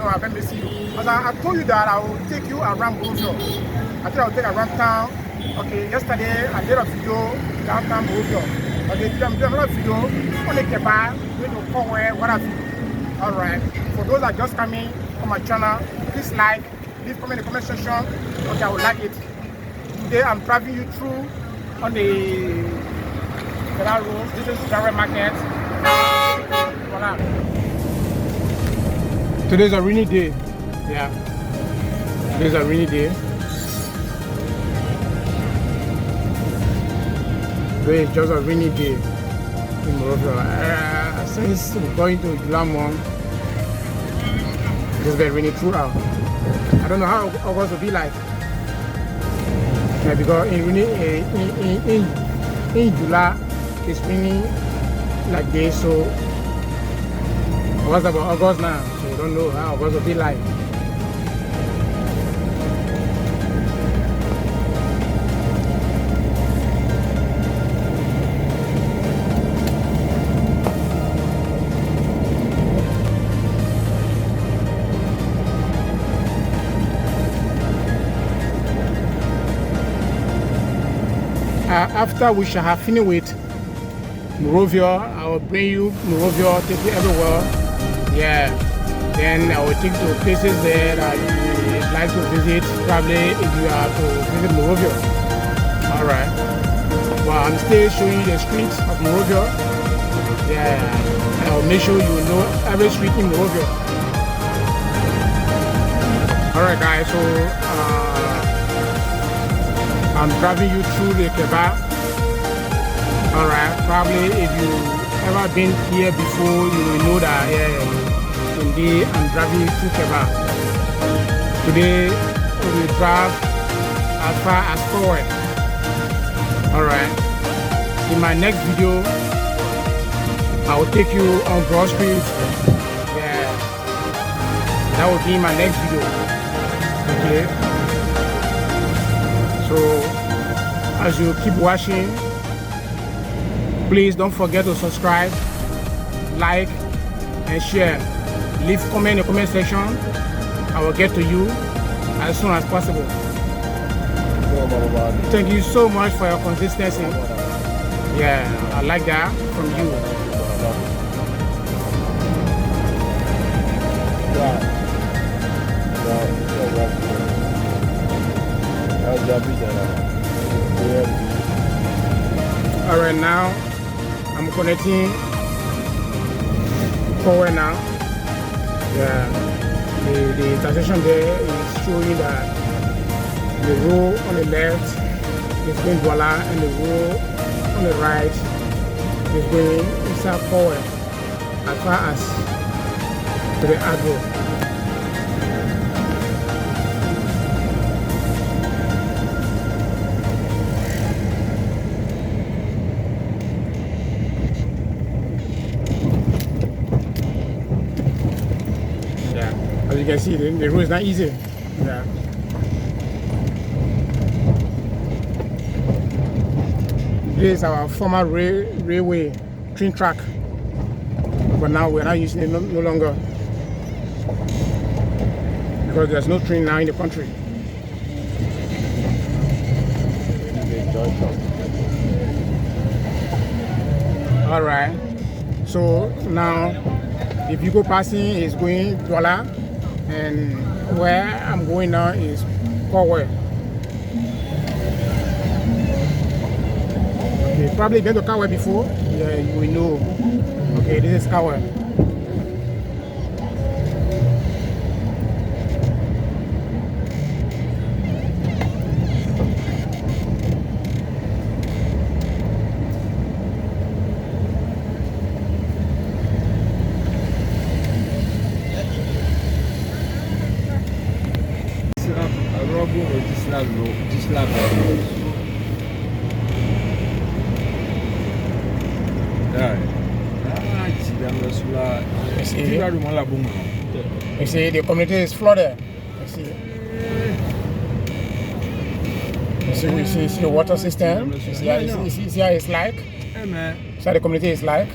I've embassy. As I told you that I will take you around Bolivia. I think I'll take around town. Okay, yesterday I did a video downtown Bolivia. Okay, today I'm doing another video on the kebab, going to Kowe, what have you. Alright, for those that are just coming on my channel, please like, leave comment in the comment section. Okay, I would like it. Today I'm driving you through on the Federal Road. This is Direct Market. Voila. Today's a rainy day. Yeah. Today's a rainy day. Today is just a rainy day in Morocco. Since we're going to Julamon, it's been raining throughout. I don't know how August will be like. Yeah, because in July it's raining like this, so what's about August now? So we don't know how August will be like. After we shall have finished with Morovia, I will bring you Morovia, take you everywhere. Yeah. Then I will take you to places there that you would like to visit, probably if you are to visit Morovia. Alright. Well, I'm still showing you the streets of Morovia. Yeah. I will make sure you know every street in Morovia. Alright guys, so I'm driving you through the kebab. Alright, probably if you ever been here before, you will know that indeed I'm driving you through kebab. Today we will drive as far as forward. Alright. In my next video, I will take you on Broad Street. Yeah. That will be my next video. Okay. So, as you keep watching, please don't forget to subscribe, like, and share. Leave comment in the comment section. I will get to you as soon as possible. Thank you so much for your consistency. Yeah, I like that from you. Alright, now I'm connecting forward now. Yeah, the transition there is showing that the road on the left is going voila and the road on the right is going inside forward as far as to the agro. As you can see, the road is not easy. Yeah. This is our former railway train track, but now we're not using it no longer because there's no train now in the country. All right. So now, if you go passing, it's going Douala. And where I'm going now is Kowe. Okay, probably been to Kowe before. Yeah, you will know. Okay, this is Kowe. You see, the community is flooded. You see. You see the water system. You see how it's like. So the community is like.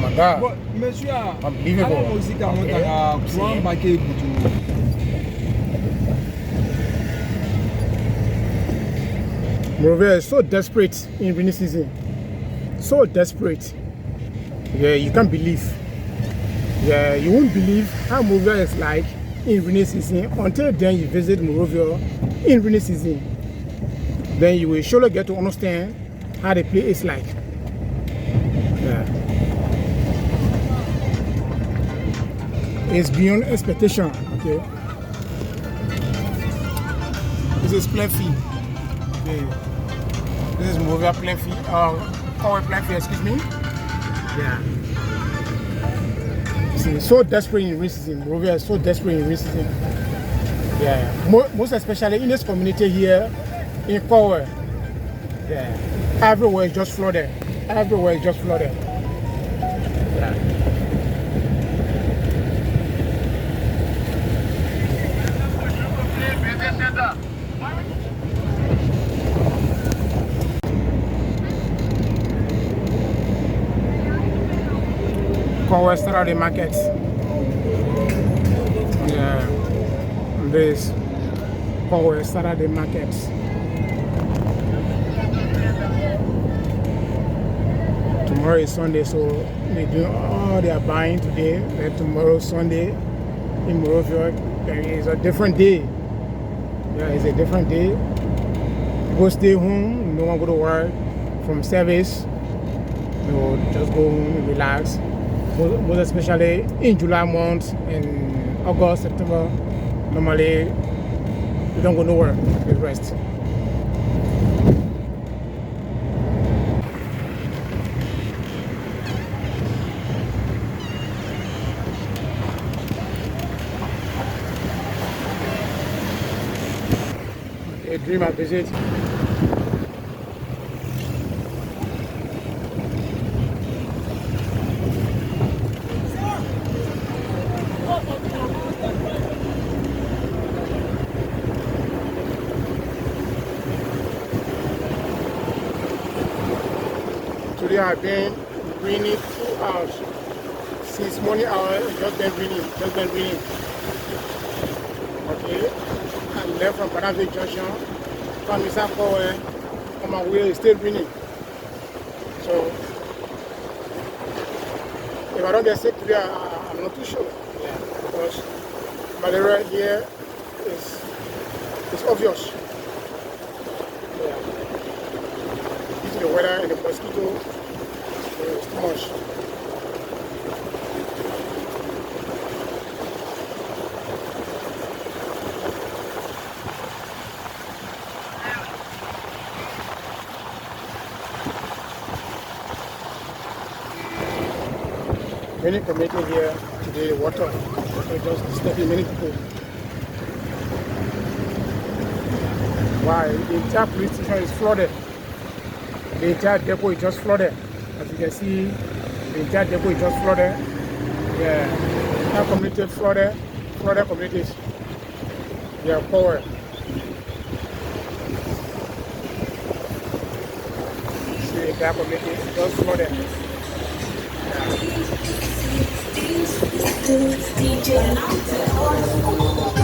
my God. But monsieur, unbelievable. ala musique a montaka courant baquet butu. Monrovia is so desperate in rainy season. So desperate. Yeah, you can't believe. Yeah, you won't believe how Monrovia is like in rainy season until then you visit Monrovia in rainy season. Then you will surely get to understand how the place is like. Yeah. It's beyond expectation. Okay. This is plenty. Okay. This is Monrovia plenty. Conway plenty, excuse me. Yeah. See, so desperate in racism. Monrovia is so desperate in racism. Yeah. Most especially in this community here in Conway. Yeah. Everywhere is just flooded. Everywhere is just flooded. Yeah. Conway Saturday market. Yeah. This Conway Saturday market. Tomorrow is Sunday, so they do all they are buying today. Then tomorrow Sunday in Monrovia, it's a different day. Yeah, it's a different day. You go stay home, no one go to work from service. You just go home and relax. Most especially in July month, in August, September, normally you don't go nowhere, you rest. A dream I visit. Today I've been raining 2 hours. Since morning hour, it's just been raining, Okay. I left from Part-2 Junction, from Misako, on my way, it's still raining. So, if I don't get sick today, I'm not too sure. Yeah. Because malaria here is obvious. Yeah. Due to the weather and the mosquito, it's too much. Many community here today, water just disturbing many people. Why? The entire police station is flooded. The entire depot is just flooded. As you can see, the entire depot is just flooded. Yeah, entire community flooded communities. They are poor. See, the entire community is just flooded. Yeah.